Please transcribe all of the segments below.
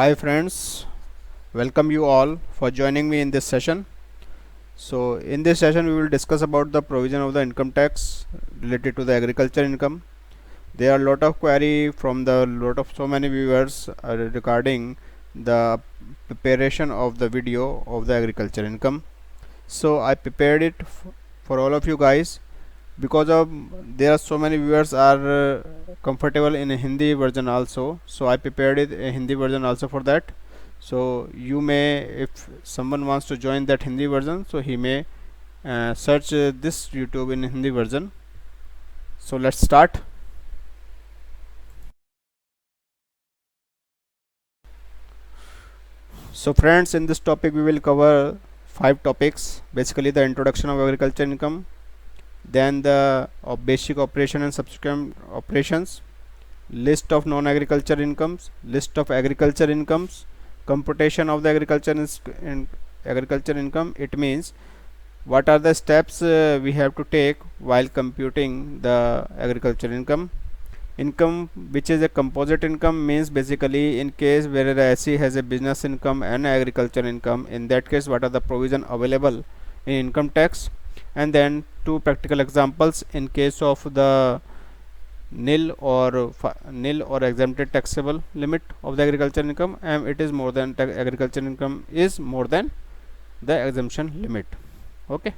Hi friends, welcome you all for joining me in this session. So in this session we will discuss about the provision of the income tax related to the agriculture income. There are a lot of query from the lot of so many viewers regarding the preparation of the video of the agriculture income. So I prepared it for all of you guys because of there are so many viewers are comfortable in a Hindi version also, so I prepared it a Hindi version also for that. So you may, if someone wants to join that Hindi version, so he may search this YouTube in Hindi version. So let's start. So friends, in this topic we will cover 5 topics. Basically the introduction of agriculture income, then the basic operation and subsequent operations, list of non-agriculture incomes, list of agriculture incomes, computation of the agriculture income. It means what are the steps we have to take while computing the agriculture income which is a composite income, means basically in case where the SC has a business income and agriculture income, in that case what are the provision available in income tax, and then 2 practical examples in case of the nil or exempted taxable limit of the agriculture income, and it is more than agriculture income is more than the exemption limit. Okay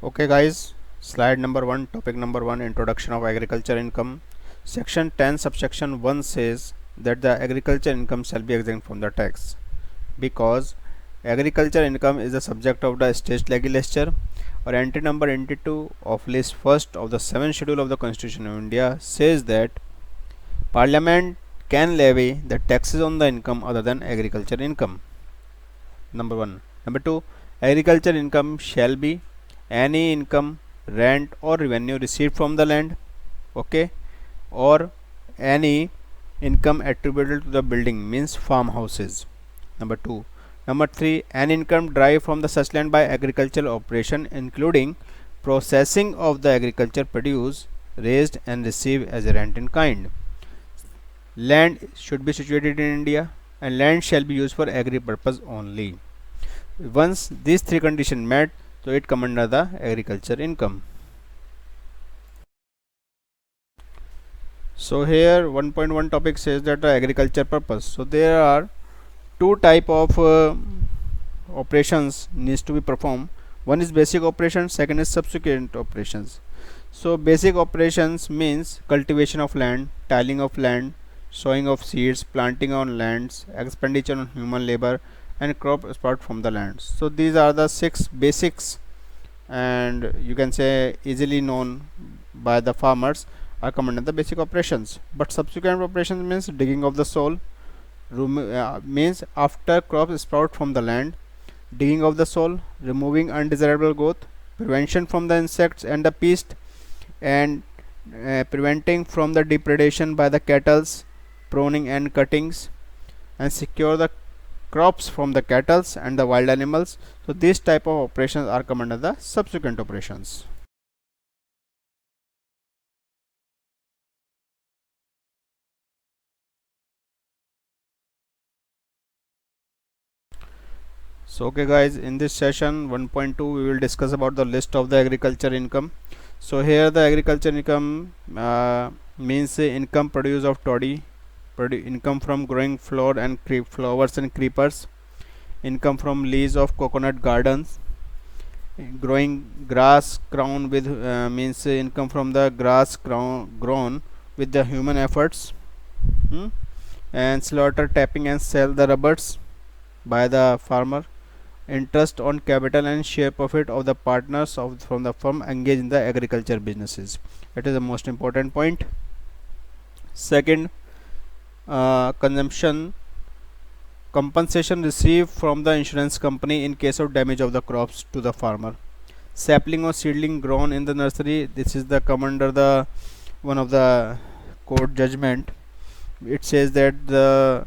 guys, slide number 1, topic number 1, introduction of agriculture income. Section 10 subsection 1 says that the agriculture income shall be exempt from the tax because agriculture income is the subject of the state legislature, or entry number 22 of list first of the 7th schedule of the Constitution of India says that Parliament can levy the taxes on the income other than agriculture income. Number 1. Number 2. Agriculture income shall be any income, rent or revenue received from the land, or any income attributable to the building, means farmhouses. Number 2. Number 3. An income derived from the such land by agricultural operation, including processing of the agriculture produce raised and received as a rent in kind. Land should be situated in India and land shall be used for agri purpose only. Once these 3 conditions met, so it come under the agriculture income. So here 1.1 topic says that the agriculture purpose. So there are 2 type of operations needs to be performed. One is basic operation, second is subsequent operations. So basic operations means cultivation of land, tilling of land, sowing of seeds, planting on lands, expenditure on human labor, and crop export from the lands. So these are the 6 basics, and you can say easily known by the farmers, are come under the basic operations. But subsequent operations means digging of the soil, means after crops sprout from the land, digging of the soil, removing undesirable growth, prevention from the insects and the pests, and preventing from the depredation by the cattles, pruning and cuttings, and secure the crops from the cattles and the wild animals. So these type of operations are come under the subsequent operations. So okay guys, in this session 1.2 we will discuss about the list of the agriculture income. So here the agriculture income means income produce of toddy, income from growing flowers and creepers, income from lease of coconut gardens, growing grass crown with means income from the grass grown with the human efforts, and slaughter, tapping and sell the rubbers by the farmer, interest on capital and share profit of the partners from the firm engaged in the agriculture businesses. That is the most important point. Second, consumption compensation received from the insurance company in case of damage of the crops to the farmer. Sapling or seedling grown in the nursery, this is the come under the one of the court judgment. It says that the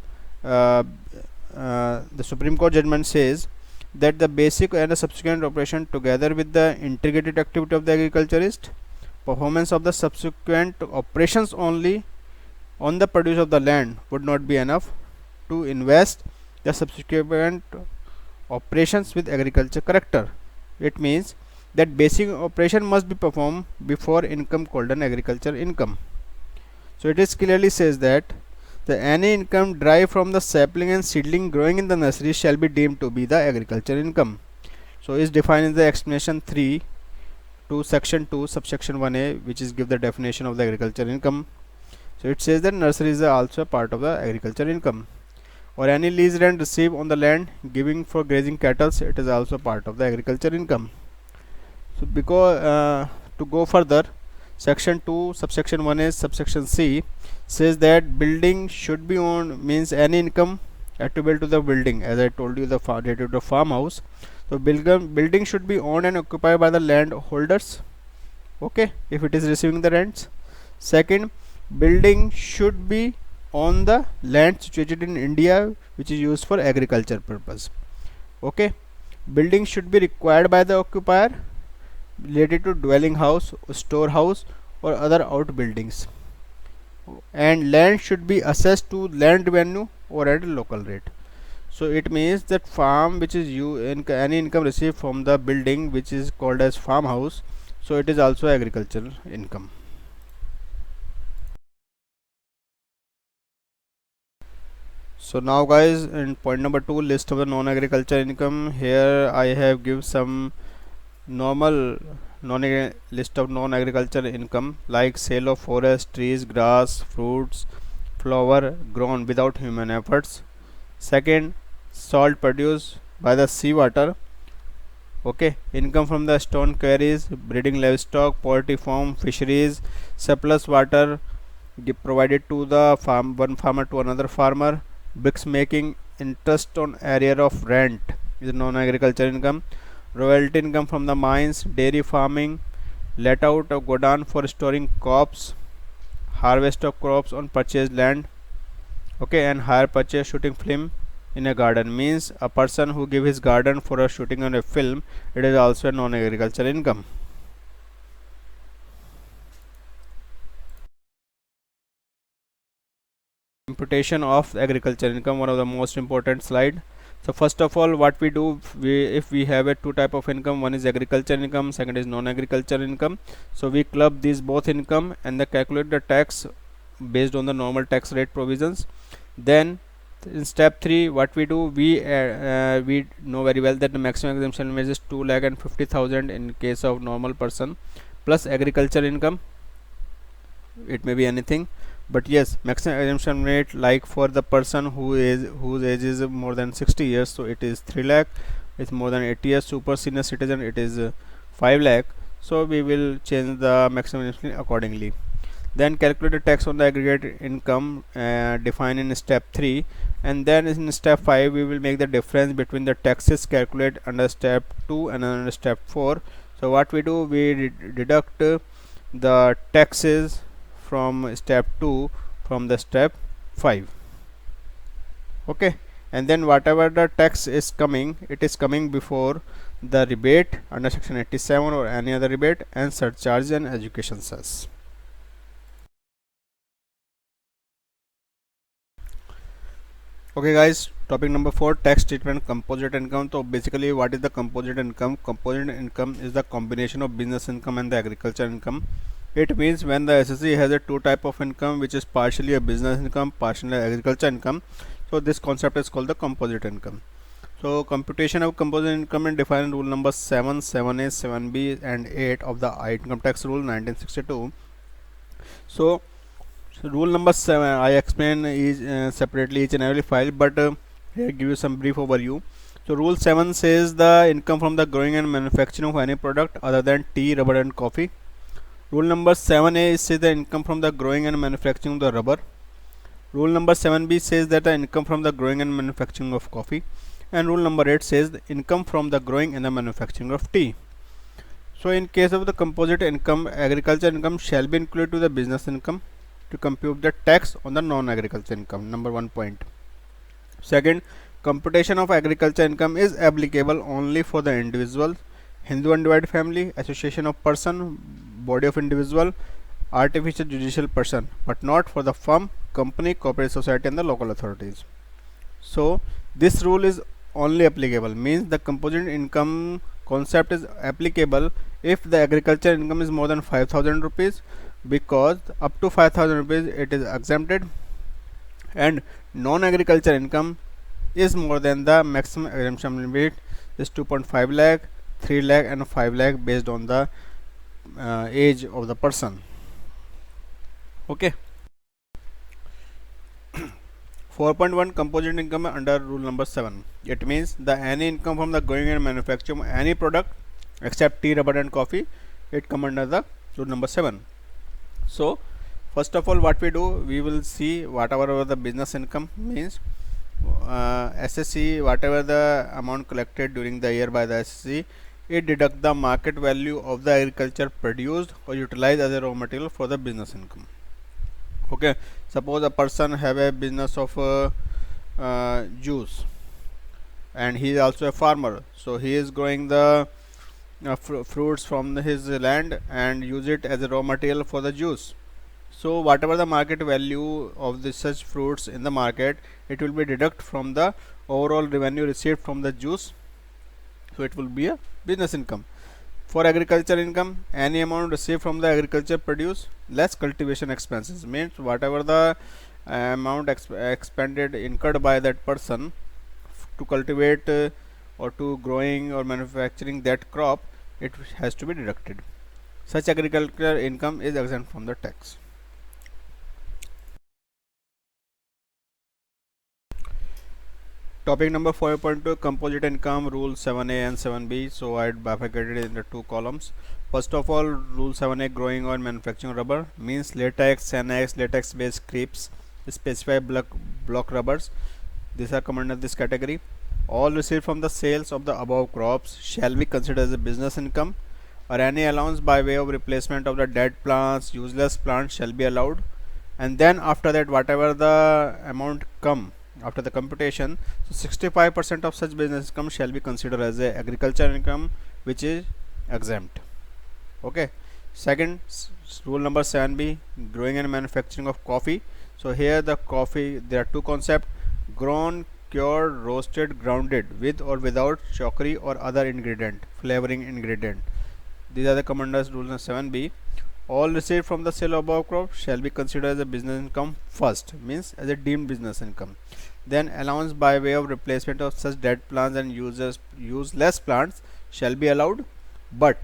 Supreme Court judgment says that the basic and the subsequent operation together with the integrated activity of the agriculturist, performance of the subsequent operations only on the produce of the land would not be enough to invest the subsequent operations with agriculture character. It means that basic operation must be performed before income called an agriculture income. So it is clearly says that the any income derived from the sapling and seedling growing in the nursery shall be deemed to be the agriculture income. So is defined in the explanation 3 to section 2 subsection 1a, which is give the definition of the agriculture income. So it says that nursery is also a part of the agriculture income, or any lease rent received on the land giving for grazing cattle, it is also part of the agriculture income. So because to go further, section 2 subsection 1a subsection c says that building should be owned, means any income attributable to the building, as I told you the related to farmhouse. So building should be owned and occupied by the landholders, okay, if it is receiving the rents. Second, building should be on the land situated in India which is used for agriculture purpose, okay. Building should be required by the occupier related to dwelling house, storehouse or other outbuildings, and land should be assessed to land revenue or at a local rate. So it means that farm which is any income received from the building which is called as farmhouse, so it is also agricultural income. So now guys, in point number 2, list of the non-agriculture income. Here I have give some normal list of non-agriculture income like sale of forest, trees, grass, fruits, flower grown without human efforts. Second, salt produced by the seawater, okay. Income from the stone quarries, breeding livestock, poultry farm, fisheries, surplus water provided to the one farmer to another farmer. Bricks making, interest on area of rent is non-agriculture income. Royalty income from the mines, dairy farming, let out of godown for storing crops, harvest of crops on purchased land, okay, and hire purchase shooting film in a garden, means a person who give his garden for a shooting on a film, it is also a non-agriculture income. Computation of agriculture income, one of the most important slide. So first of all, what we do, if we have a two type of income, one is agriculture income, second is non-agriculture income. So we club these both income and calculate the tax based on the normal tax rate provisions. Then in step 3, what we do, we know very well that the maximum exemption limit is 2,50,000 in case of normal person, plus agriculture income, it may be anything, but yes, maximum exemption rate, like for the person whose age is more than 60 years, so it is 3 lakh. With more than 80 years super senior citizen, it is 5 lakh. So we will change the maximum exemption accordingly. Then calculate the tax on the aggregate income defined in step 3, and then in step 5 we will make the difference between the taxes calculated under step 2 and under step 4. So what we do, we deduct the taxes from step 2 from the step 5, okay, and then whatever the tax is coming, it is coming before the rebate under section 87 or any other rebate and surcharge and education cess. Okay guys, topic number 4, tax treatment composite income. So basically, what is the composite income? Composite income is the combination of business income and the agriculture income. It means when the SSC has a two type of income, which is partially a business income, partially agriculture income. So this concept is called the composite income. So computation of composite income is defined in rule number 7, 7a, 7b and 8 of the income tax rule 1962. So rule number 7 I explain is separately each and every file, but here give you some brief overview. So rule 7 says the income from the growing and manufacturing of any product other than tea, rubber and coffee. Rule number 7a says the income from the growing and manufacturing of the rubber. Rule number 7b says that the income from the growing and manufacturing of coffee. And rule number 8 says the income from the growing and the manufacturing of tea. So in case of the composite income, agriculture income shall be included to the business income to compute the tax on the non-agriculture income. Number 1 point. Second, computation of agriculture income is applicable only for the individual, Hindu undivided family, association of person, body of individual, artificial judicial person, but not for the firm, company, corporate society and the local authorities. So this rule is only applicable, means the composite income concept is applicable if the agriculture income is more than 5000 rupees, because up to 5000 rupees it is exempted, and non-agriculture income is more than the maximum exemption limit is 2.5 lakh, 3 lakh and 5 lakh based on the age of the person. Okay. 4.1 composite income under rule number 7. It means the any income from the growing and manufacturing of any product except tea, rubber and coffee, it come under the rule number 7. So first of all, what we do, we will see whatever the business income means. SSC, whatever the amount collected during the year by the SSC, it deduct the market value of the agriculture produced or utilized as a raw material for the business income. Okay, suppose a person have a business of juice, and he is also a farmer, so he is growing the fruits from his land and use it as a raw material for the juice. So whatever the market value of the such fruits in the market, it will be deduct from the overall revenue received from the juice, so it will be a business income. For agriculture income, any amount received from the agriculture produce less cultivation expenses, means whatever the amount expended incurred by that person to cultivate or to growing or manufacturing that crop, it has to be deducted. Such agricultural income is exempt from the tax. Topic number 4.2, composite income, rule 7a and 7b. So I bifurcated it into two columns. First of all, rule 7a, growing or manufacturing rubber, means latex, Sanex, latex based crepes, specify block rubbers. These are come under this category. All received from the sales of the above crops shall be considered as a business income, or any allowance by way of replacement of the dead plants, useless plants shall be allowed. And then after that, whatever the amount come after the computation, so 65% of such business income shall be considered as a agriculture income, which is exempt. Okay. Second, rule number 7b, growing and manufacturing of coffee. So here the coffee, there are two concepts: grown, cured, roasted, grounded with or without chocolate or other ingredient, flavoring ingredient. These are the commanders rule number 7b. All received from the sale of above crop shall be considered as a business income first, means as a deemed business income. Then allowance by way of replacement of such dead plants and useless plants shall be allowed, but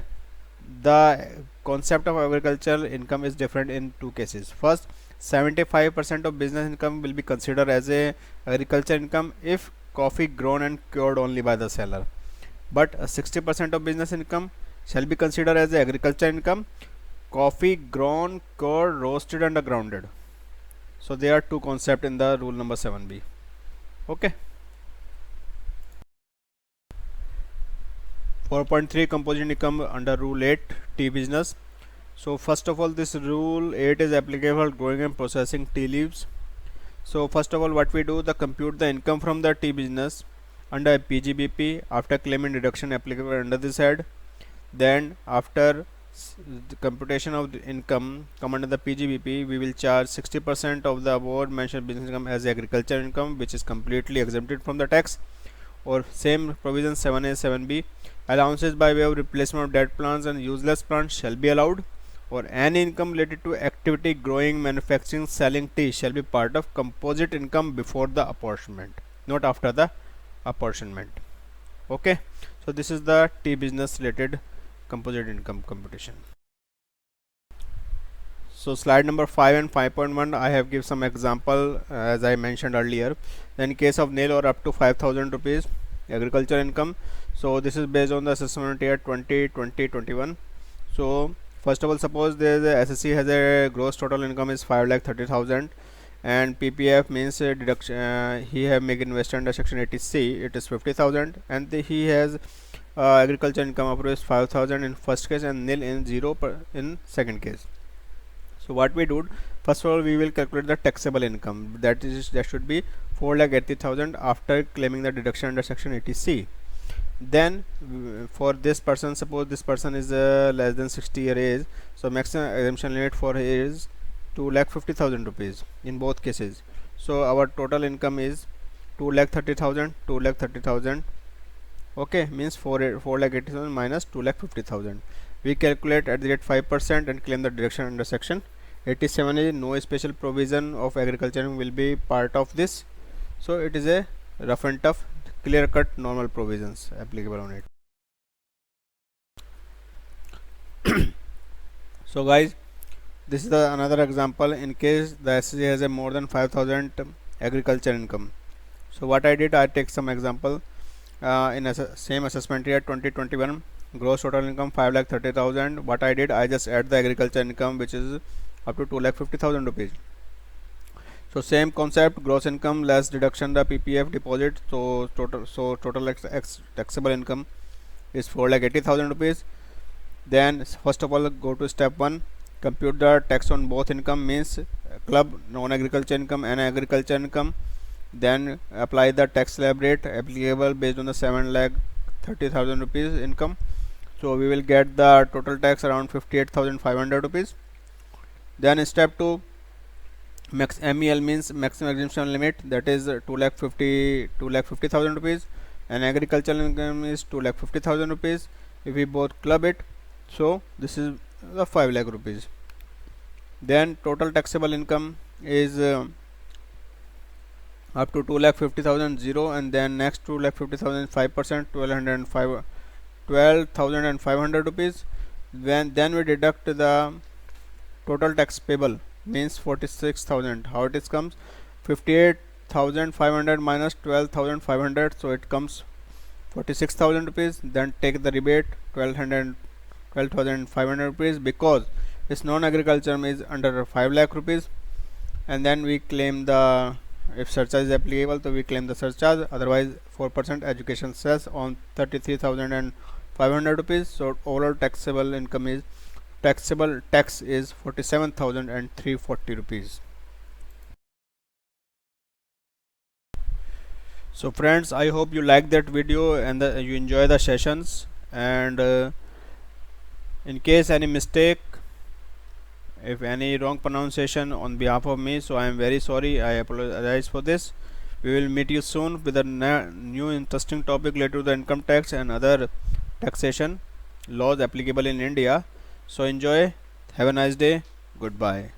the concept of agricultural income is different in two cases. First, 75% of business income will be considered as a agriculture income if coffee grown and cured only by the seller, but 60% of business income shall be considered as a agriculture income, coffee grown, cured, roasted and grounded. So there are two concepts in the rule number 7b. Okay. 4.3, composite income under rule 8, tea business. So first of all, this rule 8 is applicable growing and processing tea leaves. So first of all, what we do, the compute the income from the tea business under PGBP after claiming deduction applicable under this head. Then after the computation of the income come under the PGBP, we will charge 60% of the above mentioned business income as agriculture income, which is completely exempted from the tax. Or same provision 7a 7b, allowances by way of replacement of dead plants and useless plants shall be allowed, or any income related to activity growing, manufacturing, selling tea shall be part of composite income before the apportionment, not after the apportionment. Okay, so this is the tea business related composite income computation. So slide number 5 and 5.1, I have give some example as I mentioned earlier. In case of nil or up to 5000 rupees agriculture income, so this is based on the assessment year 2020-21. So first of all, suppose there is a SSC has a gross total income is 5,30,000 and PPF means deduction, he have make invested under section 80C, it is 50,000, and he has agriculture income approved is 5,000 in first case and nil in 0 in second case. So what we do, first of all, we will calculate the taxable income, that should be 4,80,000 after claiming the deduction under section 80C. Then for this person, suppose this person is less than 60 year age, so maximum exemption limit for is 2,50,000 rupees in both cases. So our total income is 2,30,000, 2,30,000. Okay, means 4,80,000 minus 2,50,000. We calculate at the rate 5% and claim the deduction under section 87 is no special provision of agriculture will be part of this. So it is a rough and tough, clear cut normal provisions applicable on it. So guys, this is another example in case the SC has a more than 5,000 agriculture income. So what I did, I take some example in same assessment year 2021, gross total income 5,30,000. What I did, I just add the agriculture income which is up to 2,50,000 rupees. So same concept, gross income less deduction the PPF deposit. So total taxable income is 4,80,000 rupees. Then first of all go to step 1, compute the tax on both income, means club non-agriculture income and agriculture income. Then apply the tax slab rate applicable based on the 7,30,000 rupees income. So we will get the total tax around 58,500 rupees. Then step 2, MEL means maximum exemption limit, that is 2,50,000 rupees, and agricultural income is 2,50,000 rupees. If we both club it, so this is the 5 lakh rupees. Then total taxable income is up to 2,50,000 0, and then next 2,50,000 5%, 12,500 rupees. Then we deduct the total tax payable, means 46,000. How it is comes, 58,500 minus 12,500, so it comes 46,000 rupees. Then take the rebate 12,500 rupees, because its non-agriculture is under 5 lakh rupees. And then we claim the, if surcharge is applicable, so we claim the surcharge, otherwise 4% education cess on 33,500 rupees. So overall taxable income is, taxable tax is 47,340 rupees. So friends, I hope you like that video and you enjoy the sessions. And in case any mistake, if any wrong pronunciation on behalf of me, so I am very sorry, I apologize for this. We will meet you soon with a new interesting topic related to the income tax and other taxation laws applicable in India. So enjoy, have a nice day, goodbye.